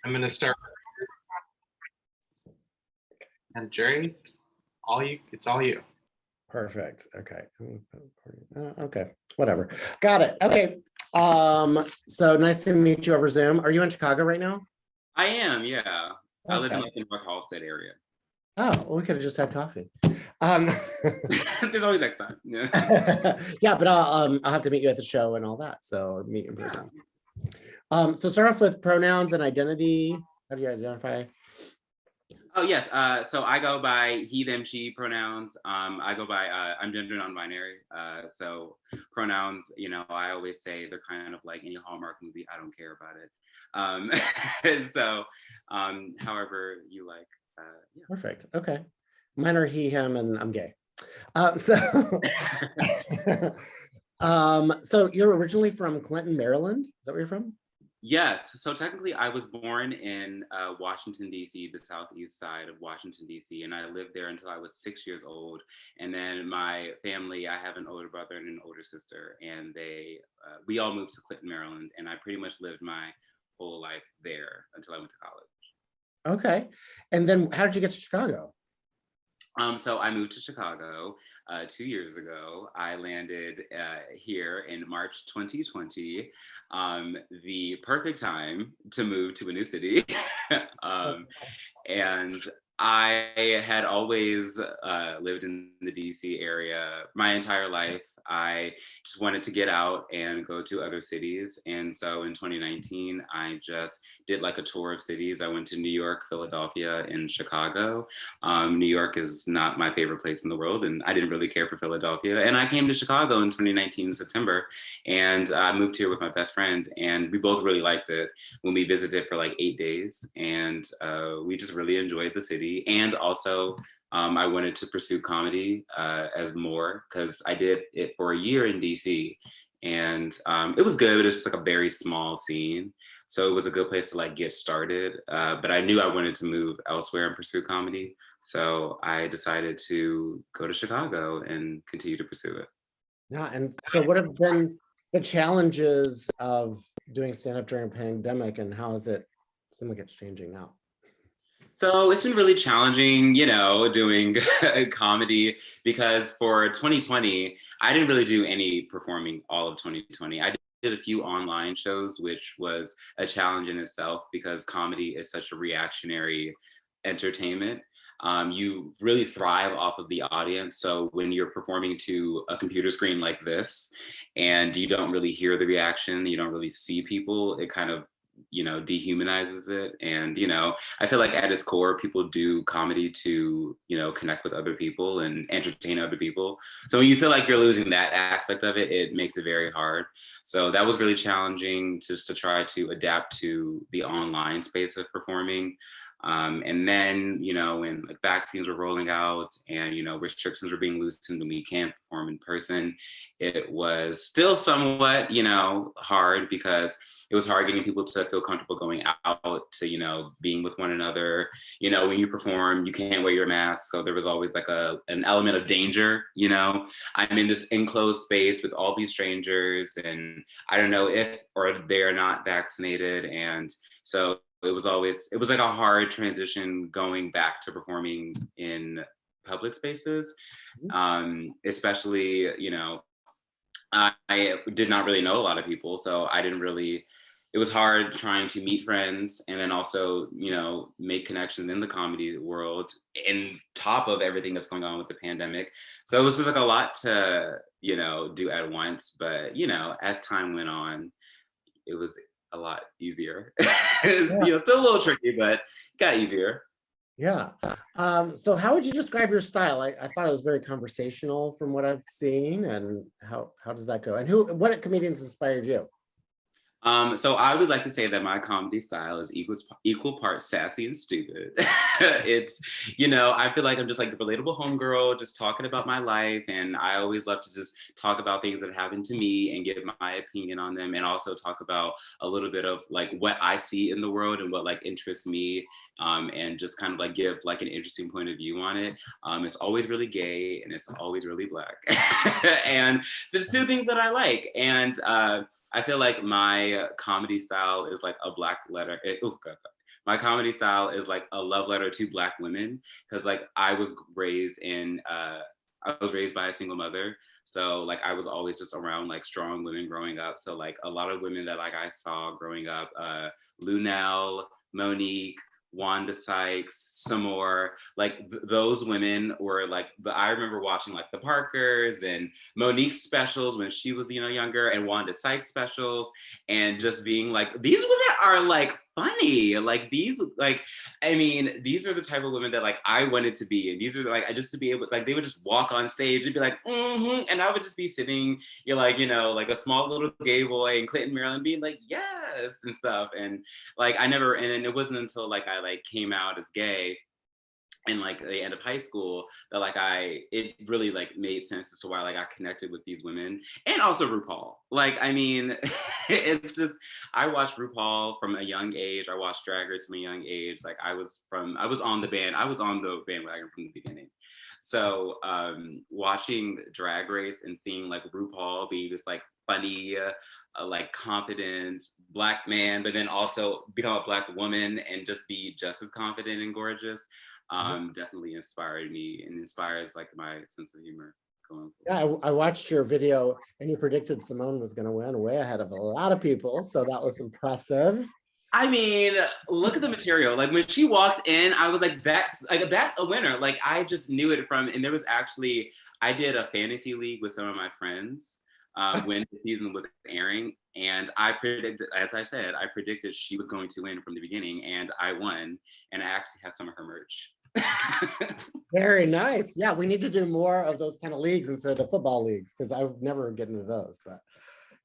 I'm gonna start. And Jerry, it's all you. Perfect. Okay. Okay. Whatever. Got it. Okay. So nice to meet you over Zoom. Are you in Chicago right now? I am, yeah. I live in Okay. like the North Halstead area. Oh, well, we could have just had coffee. There's always next time. Yeah. Yeah, but I'll have to meet you at the show and all that. So, or meet in person. So start off with pronouns and identity. How do you identify? Oh yes. So I go by he, them, she pronouns. I go by I'm gender non-binary. So pronouns, you know, I always say they're kind of like any Hallmark movie. I don't care about it. So however you like. Yeah. Perfect. Okay. Mine are he, him, and I'm gay. So you're originally from Clinton, Maryland. Is that where you're from? Yes. So technically, I was born in Washington, D.C., the southeast side of Washington, D.C., and I lived there until I was 6 years old. And then my family, I have an older brother and an older sister, and we all moved to Clinton, Maryland, and I pretty much lived my whole life there until I went to college. Okay. And then how did you get to Chicago? So I moved to Chicago 2 years ago. I landed here in March 2020, the perfect time to move to a new city. And I had always lived in the DC area my entire life. I just wanted to get out and go to other cities. And so in 2019, I just did like a tour of cities. I went to New York, Philadelphia, and Chicago. New York is not my favorite place in the world, and I didn't really care for Philadelphia. And I came to Chicago in 2019 in September, and I moved here with my best friend, and we both really liked it when we visited for like 8 days. And we just really enjoyed the city. And also, I wanted to pursue comedy as more, because I did it for a year in DC, and it was good, but it's just like a very small scene. So it was a good place to like get started. But I knew I wanted to move elsewhere and pursue comedy. So I decided to go to Chicago and continue to pursue it. Yeah. And so what have been the challenges of doing stand-up during a pandemic, and how is it seem like it's changing now? So it's been really challenging, you know, doing comedy, because for 2020, I didn't really do any performing all of 2020. I did a few online shows, which was a challenge in itself, because comedy is such a reactionary entertainment. You really thrive off of the audience. So when you're performing to a computer screen like this, and you don't really hear the reaction, you don't really see people, it kind of, you know, dehumanizes it. And, you know, I feel like at its core, people do comedy to, you know, connect with other people and entertain other people. So when you feel like you're losing that aspect of it, it makes it very hard. So that was really challenging, just to try to adapt to the online space of performing. And then, you know, when like vaccines were rolling out and, you know, restrictions were being loosened and we can't perform in person, it was still somewhat, you know, hard, because it was hard getting people to feel comfortable going out to, you know, being with one another. You know, when you perform, you can't wear your mask. So there was always like an element of danger, you know. I'm in this enclosed space with all these strangers, and I don't know if or they're not vaccinated. And so it was like a hard transition going back to performing in public spaces, especially, you know, I did not really know a lot of people, so it was hard trying to meet friends and then also, you know, make connections in the comedy world in top of everything that's going on with the pandemic. So it was just like a lot to, you know, do at once. But, you know, as time went on, it was a lot easier. You know, still a little tricky, but it got easier. Yeah. So how would you describe your style? I thought it was very conversational from what I've seen. And how does that go? And what comedians inspired you? So I would like to say that my comedy style is equal parts sassy and stupid. It's, you know, I feel like I'm just like the relatable homegirl, just talking about my life. And I always love to just talk about things that happened to me and give my opinion on them. And also talk about a little bit of like what I see in the world and what like interests me. And just kind of like give like an interesting point of view on it. It's always really gay and it's always really Black. And there's two things that I like. And I feel like my comedy style is like a black letter. My comedy style is like a love letter to Black women, because like I was raised by a single mother. So like I was always just around like strong women growing up. So like a lot of women that like I saw growing up, Lunel, Monique, Wanda Sykes, some more, like those women were like, I remember watching like the Parkers and Monique's specials when she was, younger, and Wanda Sykes specials, and just being like, these women are like funny. Like these, like, I mean, these are the type of women that like I wanted to be. And these are like, I just to be able, like they would just walk on stage and be like, and I would just be sitting, like a small little gay boy in Clinton, Maryland, being like, yes, and stuff. And like and it wasn't until like I like came out as gay in like the end of high school that like it really like made sense as to why like I connected with these women, and also RuPaul. Like, I mean, it's just, I watched RuPaul from a young age. I watched Drag Race from a young age. Like I was on the bandwagon from the beginning. So watching Drag Race and seeing like RuPaul be this like funny, like confident Black man, but then also become a Black woman and just be just as confident and gorgeous, definitely inspired me and inspires like my sense of humor going forward. Yeah, I watched your video and you predicted Simone was going to win way ahead of a lot of people. So that was impressive. I mean, look at the material. Like when she walked in, I was like, that's a winner. Like I just knew it from, and there was actually, I did a fantasy league with some of my friends when the season was airing. And I predicted, as I said, I predicted she was going to win from the beginning, and I won. And I actually have some of her merch. Very nice. Yeah, we need to do more of those kind of leagues instead of the football leagues, because I would never get into those. But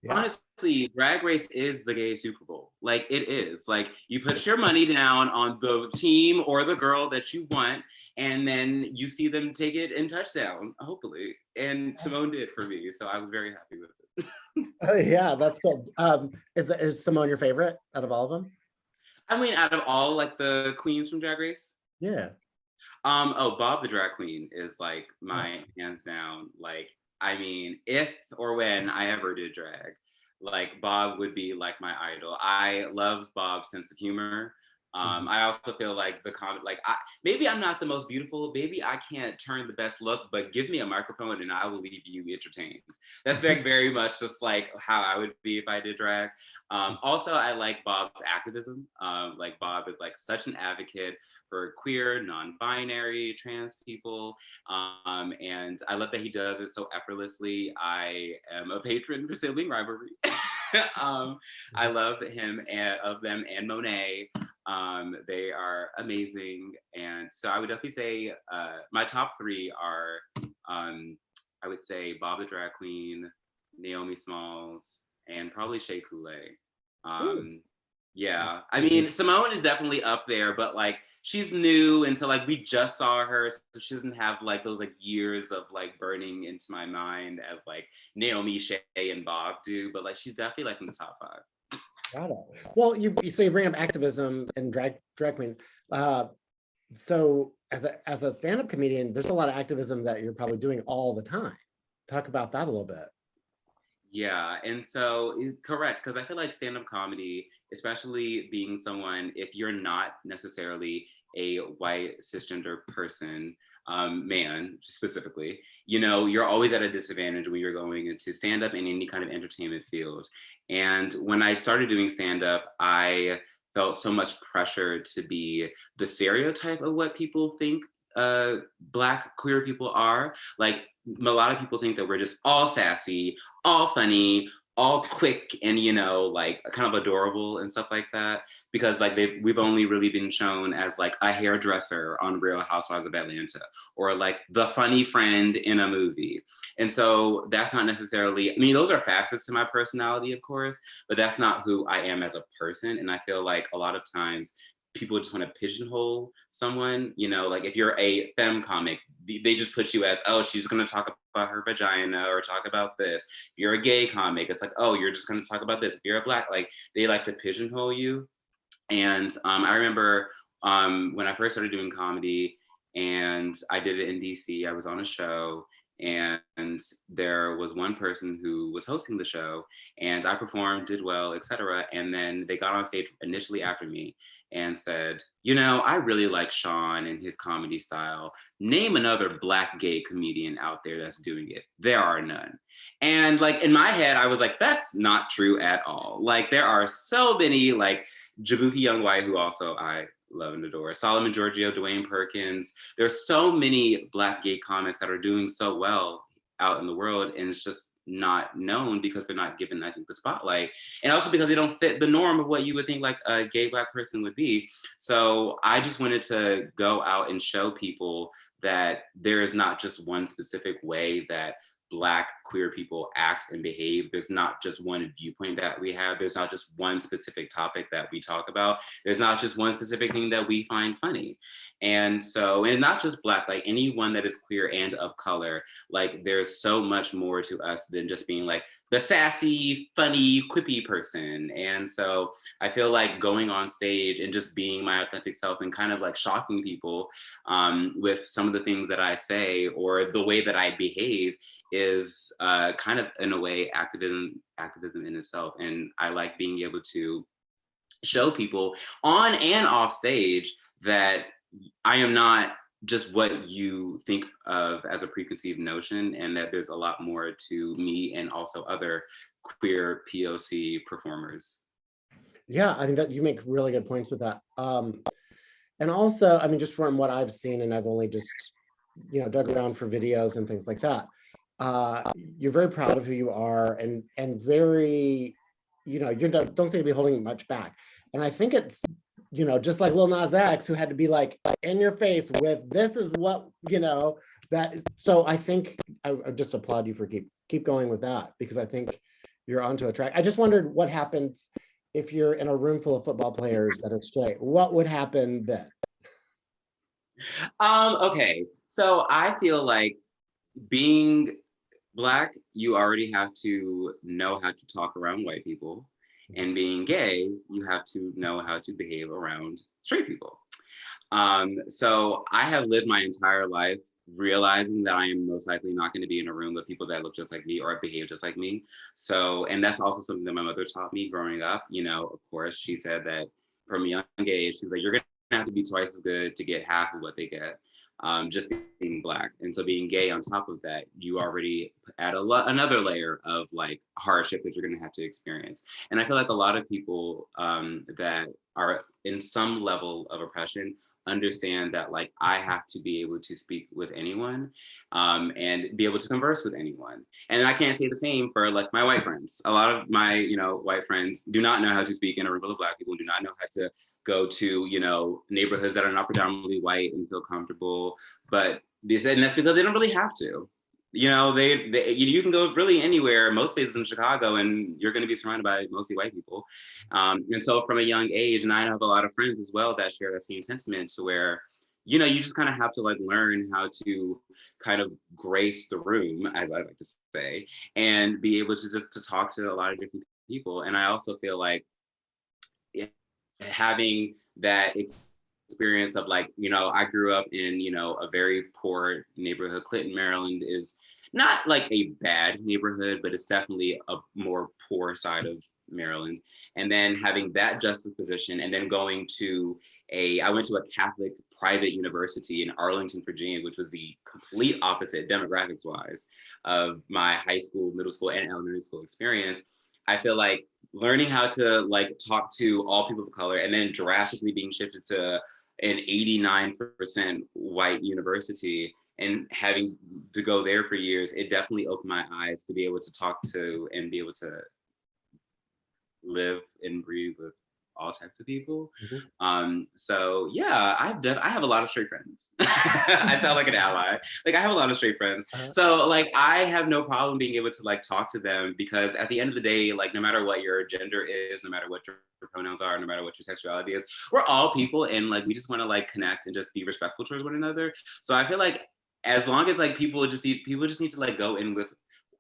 yeah. Honestly, Drag Race is the gay Super Bowl. Like it is. Like you put your money down on the team or the girl that you want, and then you see them take it in touchdown, hopefully. And Simone did for me, so I was very happy with it. Oh, yeah, that's cool. Is Simone your favorite out of all of them? I mean, out of all like the queens from Drag Race? Yeah. Bob the drag queen is like my hands down. Like, I mean, if or when I ever did drag, like Bob would be like my idol. I love Bob's sense of humor. I also feel like maybe I'm not the most beautiful, maybe I can't turn the best look, but give me a microphone and I will leave you entertained. That's very, very much just like how I would be if I did drag. Also, I like Bob's activism. Like Bob is like such an advocate for queer, non-binary, trans people. And I love that he does it so effortlessly. I am a patron for sibling rivalry. I love him of them and Monet. They are amazing. And so I would definitely say my top three are, I would say Bob the Drag Queen, Naomi Smalls, and probably Shea Coulee. Yeah, I mean, Simone is definitely up there, but like she's new, and so like we just saw her, so she doesn't have like those like years of like burning into my mind as like Naomi, Shea, and Bob do. But like she's definitely like in the top 5. Got it. Well, you bring up activism and drag queen. So as a stand-up comedian, there's a lot of activism that you're probably doing all the time. Talk about that a little bit. Yeah, and so correct, because I feel like stand-up comedy, especially being someone, if you're not necessarily a white cisgender person, man specifically, you're always at a disadvantage when you're going into stand-up in any kind of entertainment field. And when I started doing stand-up, I felt so much pressure to be the stereotype of what people think Black queer people are. Like a lot of people think that we're just all sassy, all funny, all quick, and like kind of adorable and stuff like that, because like we've only really been shown as like a hairdresser on Real Housewives of Atlanta, or like the funny friend in a movie. And so that's not necessarily, I mean, those are facets to my personality, of course, but that's not who I am as a person. And I feel like a lot of times people just want to pigeonhole someone, like if you're a femme comic, they just put you as, oh, she's going to talk about her vagina or talk about this. If you're a gay comic, it's like, oh, you're just going to talk about this. If you're a Black, like they like to pigeonhole you. And I remember when I first started doing comedy and I did it in DC, I was on a show And there was one person who was hosting the show, and I performed, did well, etc. And then they got on stage initially after me and said, you know, I really like Shawn and his comedy style. Name another Black gay comedian out there that's doing it. There are none. And like in my head, I was like, that's not true at all. Like there are so many, like Jabuki Young White, who also I love and adore, Solomon Giorgio, Dwayne Perkins. There's so many Black gay comics that are doing so well out in the world, and it's just not known because they're not given, I think, the spotlight, and also because they don't fit the norm of what you would think like a gay Black person would be. So I just wanted to go out and show people that there is not just one specific way that Black queer people act and behave. There's not just one viewpoint that we have. There's not just one specific topic that we talk about. There's not just one specific thing that we find funny. And so, and not just Black, like anyone that is queer and of color, like there's so much more to us than just being like the sassy, funny, quippy person. And so I feel like going on stage and just being my authentic self and kind of like shocking people with some of the things that I say or the way that I behave is kind of in a way activism in itself. And I like being able to show people on and off stage that I am not just what you think of as a preconceived notion, and that there's a lot more to me and also other queer POC performers. Yeah, I think that you make really good points with that. And also, I mean, just from what I've seen, and I've only just, you know, dug around for videos and things like that. You're very proud of who you are, and very, you know, you don't seem to be holding much back. And I think it's, you know, just like Lil Nas X, who had to be like in your face with this is what, you know, that. So I think I just applaud you for keep going with that, because I think you're onto a track. I just wondered what happens if you're in a room full of football players that are straight. What would happen then? Okay, so I feel like being Black, you already have to know how to talk around white people. And being gay, you have to know how to behave around straight people. So I have lived my entire life realizing that I am most likely not going to be in a room with people that look just like me or behave just like me. So, and that's also something that my mother taught me growing up. You know, of course, she said that from a young age, she's like, you're going to have to be twice as good to get half of what they get. Just being Black. And so being gay on top of that, you already add another layer of like hardship that you're going to have to experience. And I feel like a lot of people that are in some level of oppression understand that like I have to be able to speak with anyone and be able to converse with anyone. And I can't say the same for like my white friends. A lot of my, you know, white friends do not know how to speak in a room full of Black people, do not know how to go to, you know, neighborhoods that are not predominantly white and feel comfortable. But and that's because they don't really have to. You know, you can go really anywhere, most places in Chicago, and you're going to be surrounded by mostly white people. And so from a young age, and I have a lot of friends as well that share that same sentiment, to where, you know, you just kind of have to like learn how to kind of grace the room, as I like to say, and be able to just to talk to a lot of different people. And I also feel like having that experience of like, you know, I grew up in, you know, a very poor neighborhood. Clinton, Maryland is not like a bad neighborhood, but it's definitely a more poor side of Maryland. And then having that juxtaposition, and then going to I went to a Catholic private university in Arlington, Virginia, which was the complete opposite demographics wise of my high school, middle school, and elementary school experience. I feel like learning how to like talk to all people of color, and then drastically being shifted to an 89% white university and having to go there for years, it definitely opened my eyes to be able to talk to and be able to live and breathe with all types of people. Mm-hmm. So yeah, I have a lot of straight friends. I sound like an ally. Like I have a lot of straight friends. So like I have no problem being able to like talk to them, because at the end of the day, like no matter what your gender is, no matter what your pronouns are, no matter what your sexuality is, we're all people, and like we just want to like connect and just be respectful towards one another. So I feel like as long as like people just need to like go in with,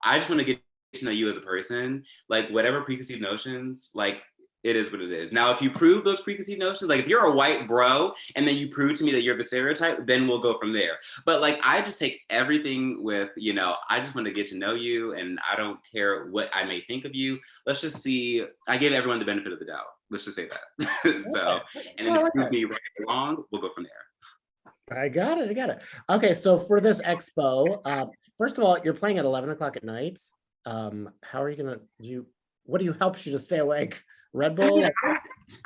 I just want to get to know you as a person, like whatever preconceived notions, like It is what it is. Now, if you prove those preconceived notions, like if you're a white bro and then you prove to me that you're the stereotype, then we'll go from there. But like, I just take everything with, I just want to get to know you and I don't care what I may think of you. Let's just see. I give everyone the benefit of the doubt. Let's just say that. So, and then if you prove me right or wrong, we'll go from there. I got it. Okay, so for this expo, first of all, you're playing at 11 o'clock at night. How are you gonna what do you helps you to stay awake? Red Bull?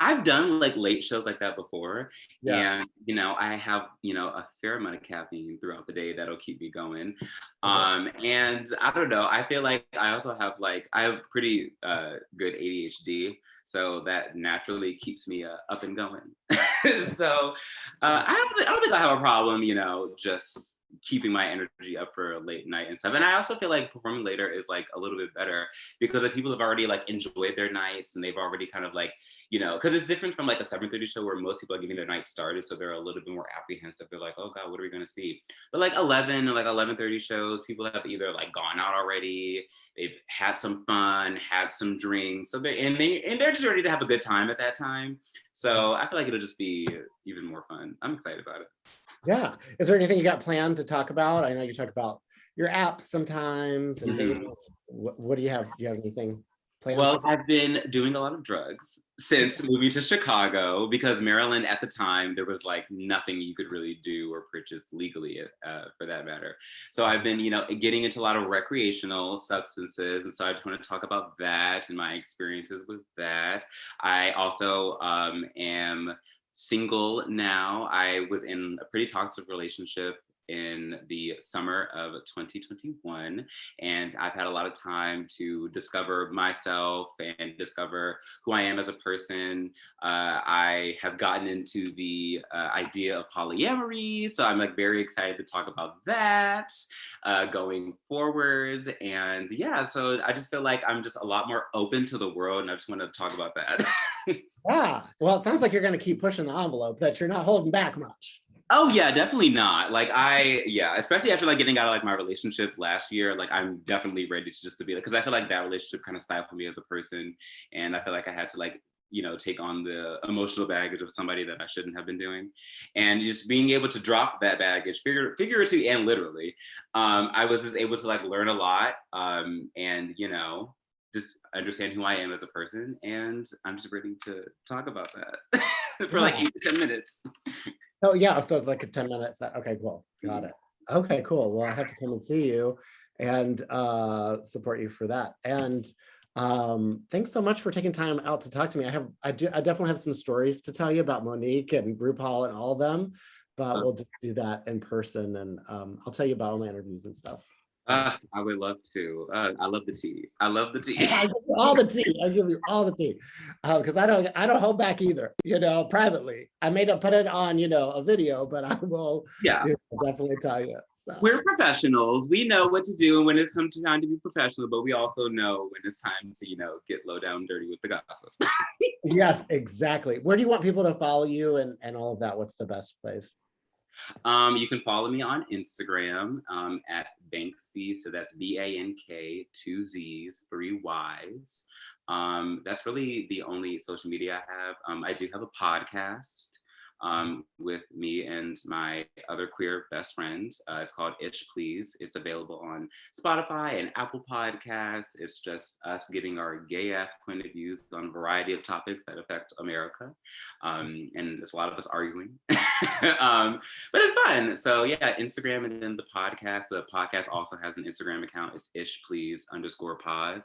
I've done like late shows like that before. Yeah. And, I have, a fair amount of caffeine throughout the day that'll keep me going. And I don't know, I feel like I also have I have pretty good ADHD. So that naturally keeps me up and going. So I don't think I have a problem, just keeping my energy up for a late night and stuff. And I also feel like performing later is like a little bit better because people have already enjoyed their nights and they've already kind of because it's different from a 7:30 show where most people are getting their night started. So they're a little bit more apprehensive. They're like, oh God, what are we going to see? But 11 and 11:30 shows, people have either gone out already, they've had some fun, had some drinks. So they're just ready to have a good time at that time. So I feel like it'll just be even more fun. I'm excited about it. Yeah. Is there anything you got planned to talk about? I know you talk about your apps sometimes and dating. What do you have? Do you have anything planned? Well, I've been doing a lot of drugs since moving to Chicago because Maryland at the time, there was nothing you could really do or purchase legally for that matter. So I've been, getting into a lot of recreational substances. And so I just want to talk about that and my experiences with that. I also am single now. I was in a pretty toxic relationship in the summer of 2021, and I've had a lot of time to discover myself and discover who I am as a person. I have gotten into the idea of polyamory, so I'm very excited to talk about that going forward. And yeah, so I just feel like I'm just a lot more open to the world, and I just want to talk about that. Yeah, well, it sounds like you're going to keep pushing the envelope, that you're not holding back much. Oh yeah, definitely not. Especially after getting out of my relationship last year, I'm definitely ready to be because I feel like that relationship kind of stifled me as a person, and I feel like I had to take on the emotional baggage of somebody that I shouldn't have been doing, and just being able to drop that baggage, figuratively and literally. I was just able to learn a lot, and just understand who I am as a person, and I'm just ready to talk about that for 8 to 10 minutes. Oh yeah, so it's a 10 minutes. Okay, cool. Got it. Okay, cool. Well, I have to come and see you and support you for that. And thanks so much for taking time out to talk to me. I definitely have some stories to tell you about Monique and RuPaul and all of them, but we'll just do that in person, and I'll tell you about all my interviews and stuff. I would love to. I love the tea. I love the tea. I give you all the tea. I give you all the tea, because I don't hold back either. Privately, I may not put it on a video, but I will. Yeah, definitely tell you. So. We're professionals. We know what to do when it's time to be professional, but we also know when it's time to get low down dirty with the gossip. Yes, exactly. Where do you want people to follow you and all of that? What's the best place? You can follow me on Instagram at Banksy. So that's BANK, 2 Z's, 3 Y's. That's really the only social media I have. I do have a podcast with me and my other queer best friend. It's called Ish Please. It's available on Spotify and Apple Podcasts. It's just us giving our gay ass point of views on a variety of topics that affect America. And there's a lot of us arguing. But it's fun. So yeah, Instagram and then the podcast. The podcast also has an Instagram account. It's ishplease_pod.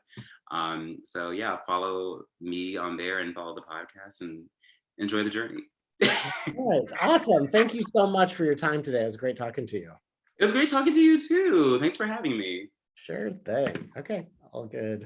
So yeah, follow me on there and follow the podcast and enjoy the journey. All right, awesome. Thank you so much for your time today. It was great talking to you. It was great talking to you too. Thanks for having me. Sure thing. Okay, all good.